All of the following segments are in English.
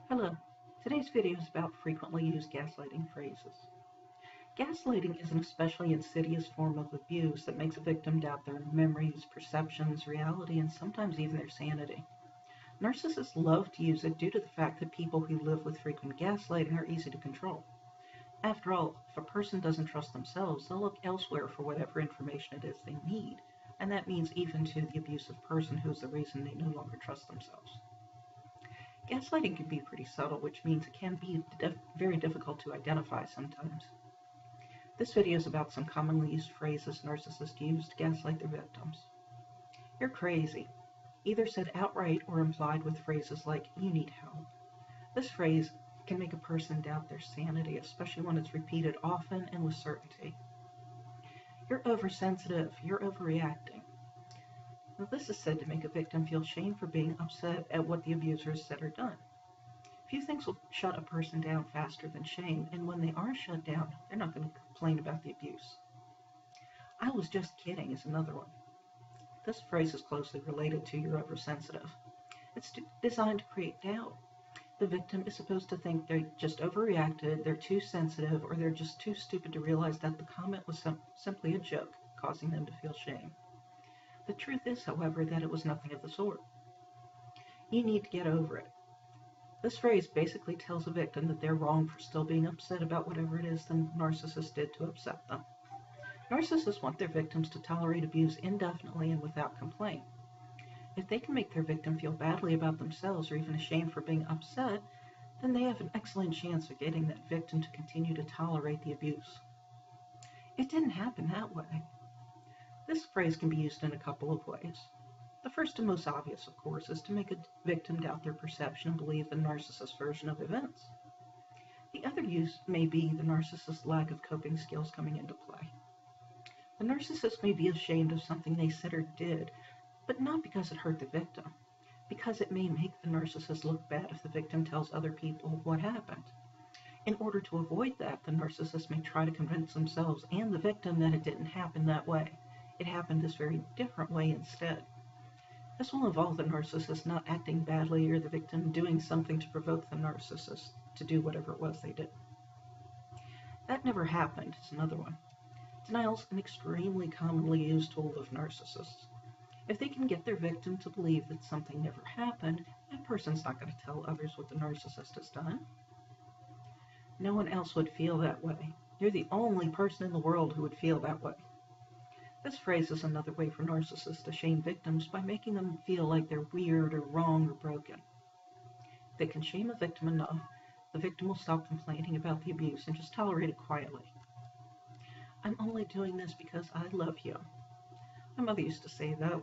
Hello, today's video is about frequently used gaslighting phrases. Gaslighting is an especially insidious form of abuse that makes a victim doubt their memories, perceptions, reality, and sometimes even their sanity. Narcissists love to use it due to the fact that people who live with frequent gaslighting are easy to control. After all, if a person doesn't trust themselves, they'll look elsewhere for whatever information it is they need, and that means even to the abusive person who's the reason they no longer trust themselves. Gaslighting can be pretty subtle, which means it can be very difficult to identify sometimes. This video is about some commonly used phrases narcissists use to gaslight their victims. You're crazy, either said outright or implied with phrases like, you need help. This phrase can make a person doubt their sanity, especially when it's repeated often and with certainty. You're oversensitive, you're overreacting. Now, this is said to make a victim feel shame for being upset at what the abuser has said or done. Few things will shut a person down faster than shame, and when they are shut down, they're not going to complain about the abuse. I was just kidding is another one. This phrase is closely related to you're oversensitive. It's designed to create doubt. The victim is supposed to think they just overreacted, they're too sensitive, or they're just too stupid to realize that the comment was simply a joke, causing them to feel shame. The truth is, however, that it was nothing of the sort. You need to get over it. This phrase basically tells a victim that they're wrong for still being upset about whatever it is the narcissist did to upset them. Narcissists want their victims to tolerate abuse indefinitely and without complaint. If they can make their victim feel badly about themselves or even ashamed for being upset, then they have an excellent chance of getting that victim to continue to tolerate the abuse. It didn't happen that way. This phrase can be used in a couple of ways. The first and most obvious, of course, is to make a victim doubt their perception and believe the narcissist's version of events. The other use may be the narcissist's lack of coping skills coming into play. The narcissist may be ashamed of something they said or did, but not because it hurt the victim, because it may make the narcissist look bad if the victim tells other people what happened. In order to avoid that, the narcissist may try to convince themselves and the victim that it didn't happen that way. It happened this very different way instead. This will involve the narcissist not acting badly or the victim doing something to provoke the narcissist to do whatever it was they did. That never happened is another one. Denial is an extremely commonly used tool of narcissists. If they can get their victim to believe that something never happened, that person's not going to tell others what the narcissist has done. No one else would feel that way. You're the only person in the world who would feel that way. This phrase is another way for narcissists to shame victims by making them feel like they're weird or wrong or broken. If they can shame a victim enough, the victim will stop complaining about the abuse and just tolerate it quietly. I'm only doing this because I love you. My mother used to say that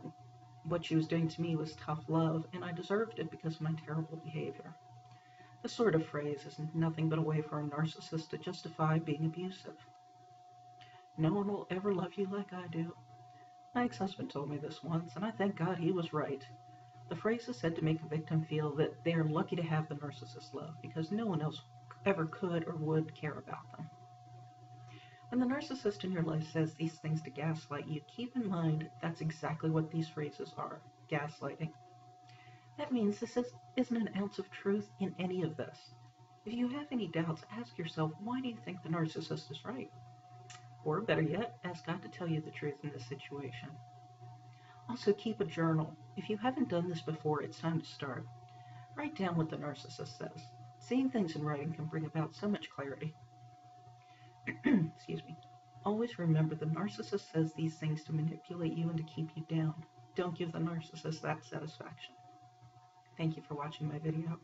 what she was doing to me was tough love, and I deserved it because of my terrible behavior. This sort of phrase is nothing but a way for a narcissist to justify being abusive. No one will ever love you like I do. My ex-husband told me this once, and I thank God he was right. The phrase is said to make a victim feel that they are lucky to have the narcissist's love because no one else ever could or would care about them. When the narcissist in your life says these things to gaslight you, keep in mind that's exactly what these phrases are, gaslighting. That means this isn't an ounce of truth in any of this. If you have any doubts, ask yourself, why do you think the narcissist is right? Or better yet, ask God to tell you the truth in this situation. Also, keep a journal. If you haven't done this before, it's time to start. Write down what the narcissist says. Seeing things in writing can bring about so much clarity. Excuse me. Always remember the narcissist says these things to manipulate you and to keep you down. Don't give the narcissist that satisfaction. Thank you for watching my video.